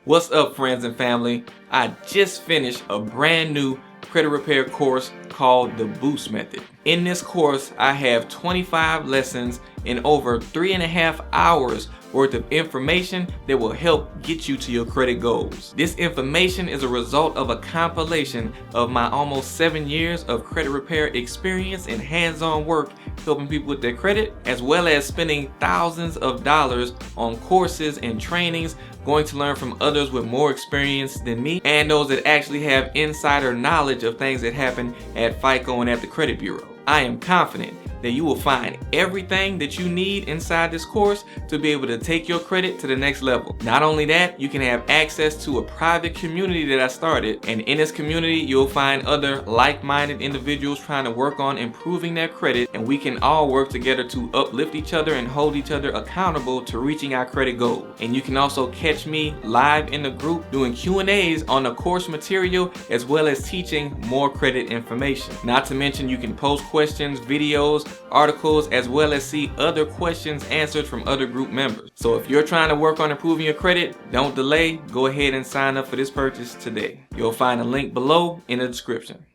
What's up, friends and family? I just finished a brand new credit repair course called the Boost Method. In this course, I have 25 lessons and over 3.5 hours worth of information that will help get you to your credit goals. This information is a result of a compilation of my almost 7 years of credit repair experience and hands-on work helping people with their credit, as well as spending thousands of dollars on courses and trainings, going to learn from others with more experience than me and those that actually have insider knowledge of things that happen at FICO and at the credit bureau. I am confident that you will find everything that you need inside this course to be able to take your credit to the next level. Not only that, you can have access to a private community that I started, and in this community you'll find other like-minded individuals trying to work on improving their credit, and we can all work together to uplift each other and hold each other accountable to reaching our credit goals. And you can also catch me live in the group doing Q&As on the course material, as well as teaching more credit information. Not to mention, you can post questions, videos, articles, as well as see other questions answered from other group members. So if you're trying to work on improving your credit, don't delay. Go ahead and sign up for this purchase today. You'll find a link below in the description.